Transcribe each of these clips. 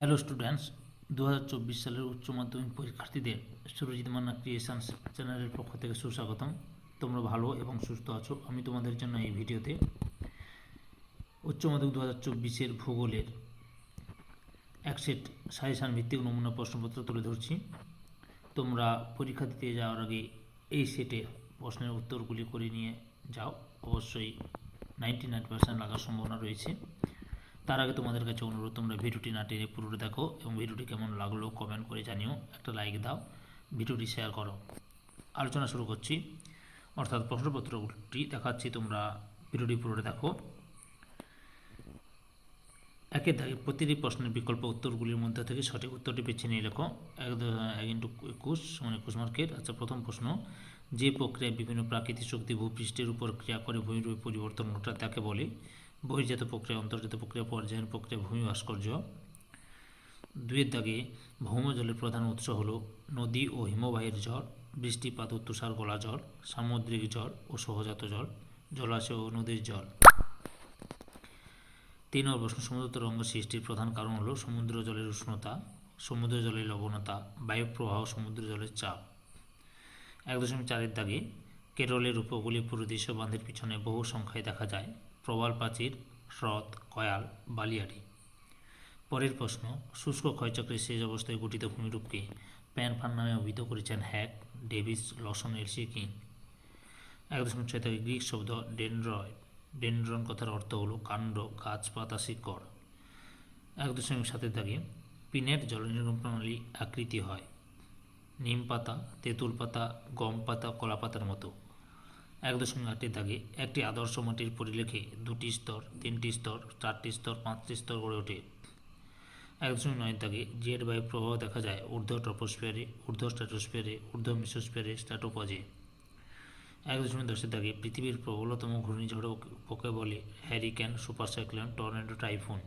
Hello students, 2024 সালের উচ্চ মাধ্যমিক পরীক্ষার্থীদের সুরজিৎ মান্না ক্রিয়েশনস চ্যানেলের পক্ষ থেকে সুস্বাগতম। তোমরা ভালো এবং সুস্থ আছো। আমি তোমাদের জন্য এই ভিডিওতে উচ্চ মাধ্যমিক 2024-এর ভূগোলের এক সেট সাজেশান ভিত্তিক নমুনা প্রশ্নপত্র তুলে ধরছি। তোমরা পরীক্ষা দিতে যাওয়ার আগে এই সেটে প্রশ্নের উত্তরগুলি করে নিয়ে যাও। অবশ্যই 99% লাগার সম্ভাবনা রয়েছে। তার আগে তোমাদের কাছে অনুরোধ, তোমরা ভিডিওটি না টেনে পুরোটা দেখো এবং ভিডিওটি কেমন লাগলো কমেন্ট করে জানিও, একটা লাইক দাও, ভিডিওটি শেয়ার করো। আলোচনা শুরু করছি, অর্থাৎ প্রশ্নপত্রটি দেখাচ্ছি, তোমরা ভিডিওটি পুরোটা দেখো। একের দাগে প্রতিটি প্রশ্নের বিকল্প উত্তরগুলির মধ্যে থেকে সঠিক উত্তরটি বেছে নিয়ে লেখো। 1x21 মানে 21 মার্কের। আচ্ছা, প্রথম প্রশ্ন, যে প্রক্রিয়ায় বিভিন্ন প্রাকৃতিক শক্তি ভূপৃষ্ঠের উপর ক্রিয়া করে ভূমিরূপে পরিবর্তন ঘটায় তাকে বলে বহির্জাত প্রক্রিয়া, অন্তর্জাত প্রক্রিয়া, পর্যায়ন প্রক্রিয়া, ভূমি ভাস্কর্য। 2-এর দাগে ভৌমজলের প্রধান উৎস হল নদী ও হিমবাহের জল, বৃষ্টিপাত ও তুষার গলা জল, সামুদ্রিক জল ও সহজাত জল, জলাশয় ও নদীর জল। 3 নম্বর প্রশ্ন, সমুদ্র তরঙ্গ সৃষ্টির প্রধান কারণ হল সমুদ্র জলের উষ্ণতা, সমুদ্র জলের লবণতা, বায়ু প্রবাহ, সমুদ্র জলের চাপ। 1.4-এর দাগে কেরলের উপকূলীয় পুরুদেশীয় বাঁধের পিছনে বহু সংখ্যায় দেখা যায় প্রবাল প্রাচীর, হ্রদ, কয়াল, বালিয়াড়ি। পরের প্রশ্ন, শুষ্ক ক্ষয়চক্রের শেষ অবস্থায় গঠিত ভূমিরূপকে প্যানফান নামে অভিহিত করেছেন হ্যাক, ডেভিস, লসন, এলসি কিং। 1.6 থেকে গ্রিক শব্দ ডেনড্রয়েড, ডেনড্রন কথার অর্থ হল কাণ্ড, গাছ, পাতা, শিকড়। 1.7 দাগে পিনের জলনির্গম প্রণালী আকৃতি হয় নিম পাতা, তেঁতুল পাতা, গম পাতা, কলা পাতার মতো। 1.8 দাগে একটি আদর্শ মাটির পরিলেখে 2টি স্তর, 3টি স্তর, 4টি স্তর, 5টি স্তর গড়ে ওঠে। 1.9 দাগে জেট বায়ু প্রবাহ দেখা যায় ঊর্ধ্ব ট্রপোস্ফিয়ারে, ঊর্ধ্ব স্ট্র্যাটোস্ফিয়ারে, ঊর্ধ্ব মেসোস্ফিয়ারে, স্ট্র্যাটোপজে। 1.10 দাগে পৃথিবীর প্রবলতম ঘূর্ণিঝড়কে বলে hurricane, super cyclone, tornado, typhoon.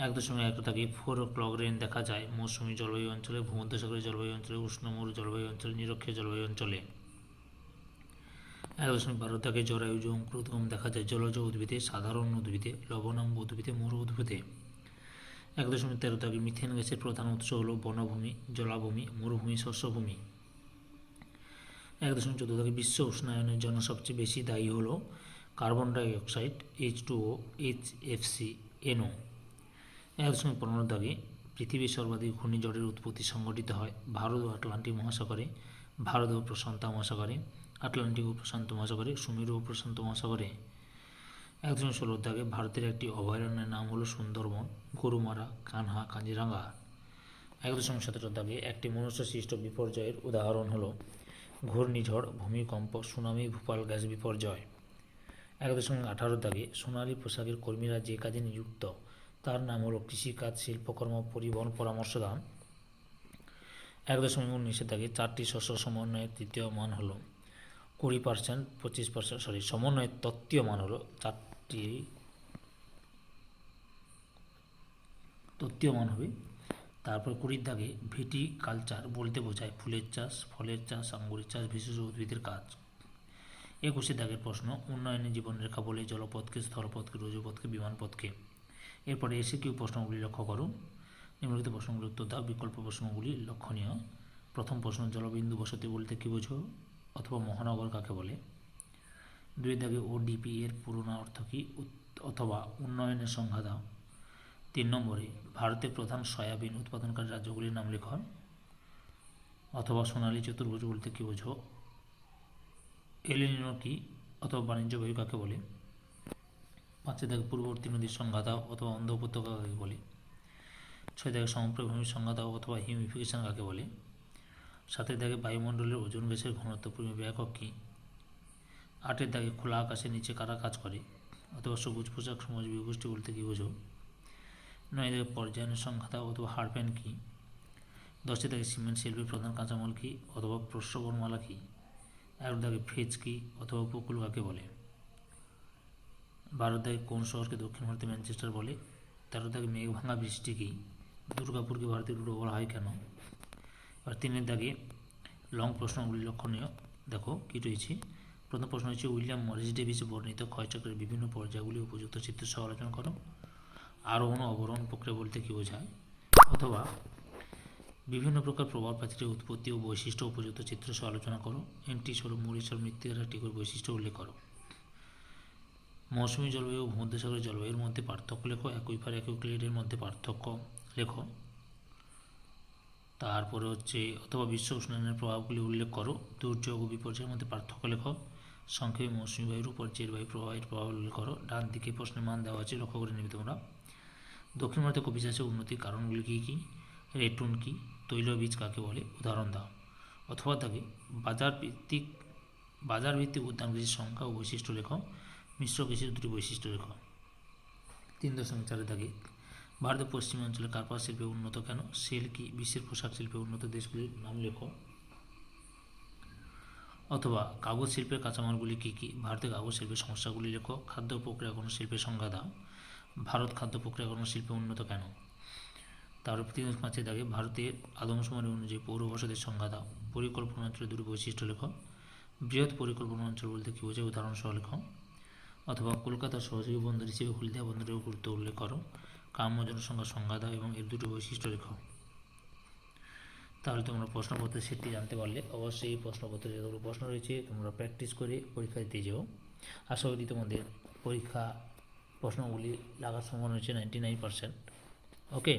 1.1 দাগে 4 o'clock রেন দেখা যায় মৌসুমী জলবায়ু অঞ্চলে, ভূমধ্যসাগরীয় জলবায়ু অঞ্চলে, উষ্ণমরু জলবায়ু অঞ্চলে, নিরক্ষীয় জলবায়ু অঞ্চলে। 1.12 দাগে জরায়ুজ অঙ্কুরোদ্গম দেখা যায় জলজ উদ্ভিদে, সাধারণ উদ্ভিদে, লবণাম্ব উদ্ভিদে, মরু উদ্ভিদে। 1.13 দাগে মিথেন গ্যাসের প্রধান উৎস হল বনভূমি, জলাভূমি, মরুভূমি, শস্যভূমি। 1.14 দাগে বিশ্ব উষ্ণায়নের জন্য সবচেয়ে বেশি দায়ী হল carbon die oxide, H2O, HFC, NO। 1.15 দাগে পৃথিবীর সর্বাধিক ঘূর্ণিঝড়ের উৎপত্তি সংঘটিত হয় ভারত ও আটলান্টিক মহাসাগরে, ভারত ও প্রশান্ত মহাসাগরে, আটলান্টিক ও প্রশান্ত মহাসাগরে, সুমেরু ও প্রশান্ত মহাসাগরে। 1.16 দাগে ভারতের একটি অভয়ারণ্যের নাম হল সুন্দরবন, গরুমারা, কানহা, কাজিরাঙ্গা। 1.17 দাগে একটি মনুষ্য সৃষ্ট বিপর্যয়ের উদাহরণ হল ঘূর্ণিঝড়, ভূমিকম্প, সুনামি, ভূপাল গ্যাস বিপর্যয়। 1.18 দাগে সোনালী পোশাকের কর্মীরা যে কাজে নিযুক্ত তার নাম হল কৃষিকাজ, শিল্পকর্ম, পরিবহন, পরামর্শদান। 1.19 দাগে 4টি শস্য সমন্বয়ের তৃতীয় মান হল 20%, 25%, সমন্বয়ের তত্ত্বীয় মান হল 4টি তত্ত্বীয় মান হবে। তারপর 20 দাগে ভিটিকালচার বলতে বোঝায় ফুলের চাষ, ফলের চাষ, আঙ্গুরের চাষ, ভেষজ উদ্ভিদের কাজ। 21 দাগের প্রশ্ন, উন্নয়নের জীবনরেখা বলে জলপথকে, স্থলপথকে, রজ্জুপথকে, বিমানপথকে। এরপরে এসিকিউ প্রশ্নগুলি লক্ষ্য করো, নিম্নলিখিত প্রশ্নগুলির উত্তর দাও। বিকল্প প্রশ্নগুলি লক্ষণীয়। প্রথম প্রশ্ন, জলবিন্দু বসতি বলতে কী বোঝো অথবা মহানগর কাকে বলে? 2 দাগে ওডিপি এর পুরো অর্থ কী অথবা উন্নয়নের সংজ্ঞা দাও। 3 নম্বরে ভারতের প্রধান সয়াবিন উৎপাদনকারী রাজ্যগুলির নাম লেখ অথবা সোনালী চতুর্ভুজ বলতে কী বোঝো? এল নিনো কি অথবা বাণিজ্য বায়ু কাকে বলে? 5 দাগে পূর্ববর্তী নদীর সংজ্ঞা দাও অথবা অন্ধ উপত্যকা কাকে বলে? 6 দাগে সমপ্রভূমির সংজ্ঞা দাও অথবা হিউমিফিকেশন কাকে বলে? 7 দাগে বায়ুমণ্ডলের ওজোন গ্যাসের ঘনত্ব পরিমাপের একক কী? 8 দাগে খোলা আকাশের নিচে কারা কাজ করে অথবা সবুজ পোশাক সমাজজীবী গোষ্ঠী বলতে কী বোঝো? 9 দাগে পর্যায়নের সংখ্যা দাও অথবা হারপ্যান কী? 10 দাগে সিমেন্ট শিল্পের প্রধান কাঁচামাল কী অথবা প্রস্রবণমালা কী? 11 দাগে ফেজ কী অথবা উপকূল কাকে বলে? 12 দাগে কোন শহরকে দক্ষিণ ভারতে ম্যানচেস্টার বলে? 13 দাগে মেঘ ভাঙা বৃষ্টি কী? দুর্গাপুরকে ভারতের রুডো বলা হয় কেন? এবার 3 দাগে লং প্রশ্নগুলি লক্ষণীয়, দেখো কী রয়েছে। প্রথম প্রশ্ন হচ্ছে উইলিয়াম মরিস ডেভিস বর্ণিত ক্ষয়চক্রের বিভিন্ন পর্যায়গুলি উপযুক্ত চিত্র সহ আলোচনা করো। আরোহণ অবরোহণ প্রক্রিয়া বলতে কী বোঝায়, অথবা বিভিন্ন প্রকার প্রভাব প্রাচীরের উৎপত্তি ও বৈশিষ্ট্য উপযুক্ত চিত্রসহ আলোচনা করো। এন্টিস্বরূপ মরিস্বরূপ মৃত্তিকার টিকর বৈশিষ্ট্য উল্লেখ করো। মৌসুমী জলবায়ু ও ভূমধ্যসাগরের জলবায়ুর মধ্যে পার্থক্য লেখো। অ্যাকুইফার অ্যাকুইক্লিডের মধ্যে পার্থক্য লেখো। তারপরে হচ্ছে অথবা বিশ্ব উষ্ণায়নের প্রভাবগুলি উল্লেখ করো। দুর্যোগ ও বিপর্যয়ের মধ্যে পার্থক্য লেখো। সংক্ষেপে মৌসুমী বায়ুর উপর জের বায়ু প্রবাহের প্রভাব উল্লেখ করো। ডান দিকে প্রশ্নের মান দেওয়া আছে, লক্ষ্য করে নেবে তোমরা। দক্ষিণ ভারতে কফি চাষের উন্নতির কারণগুলি কী কী? রেটুন কী? তৈলবীজ কাকে বলে? উদাহরণ দাও। অথবা থাকে বাজার ভিত্তিক উদ্যান কৃষির সংখ্যা ও বৈশিষ্ট্য লেখো। মিশ্র কৃষির দুটি বৈশিষ্ট্য লেখো। 3.4 থাকে ভারতের পশ্চিমাঞ্চলে কার্পাস শিল্পে উন্নত কেন? সেল কি? বিশ্বের পোশাক শিল্পে উন্নত দেশগুলির নাম লেখো। অথবা কাগজ শিল্পের কাঁচামালগুলি কী কী? ভারতের কাগজ শিল্পের সমস্যাগুলি লেখো। খাদ্য প্রক্রিয়াকরণ শিল্পের সংজ্ঞা দাও। ভারত খাদ্য প্রক্রিয়াকরণ শিল্পে উন্নত কেন? তারপর 3.5 থাকে ভারতের আদমশুমারি অনুযায়ী পৌর বসতির সংজ্ঞা দাও। পরিকল্পনা অঞ্চলের দুটি বৈশিষ্ট্য লেখো। বৃহৎ পরিকল্পনা অঞ্চল বলতে কী বোঝায়? উদাহরণ সহ লেখো। অথবা কলকাতার সহযোগী বন্দর হিসেবে হলদিয়া বন্দরের গুরুত্ব উল্লেখ করো। কাম্য জনসংখ্যার সংজ্ঞা দাও এবং এর দুটি বৈশিষ্ট্য লেখো। তাহলে তোমরা প্রশ্নপত্রের সেটটি জানতে পারলে। অবশ্যই এই প্রশ্নপত্রে যতগুলো প্রশ্ন রয়েছে তোমরা প্র্যাকটিস করে পরীক্ষা দিতে যাও। আশা করি তোমাদের পরীক্ষা প্রশ্নগুলি লাগার সম্ভাবনা হচ্ছে 99%। ওকে।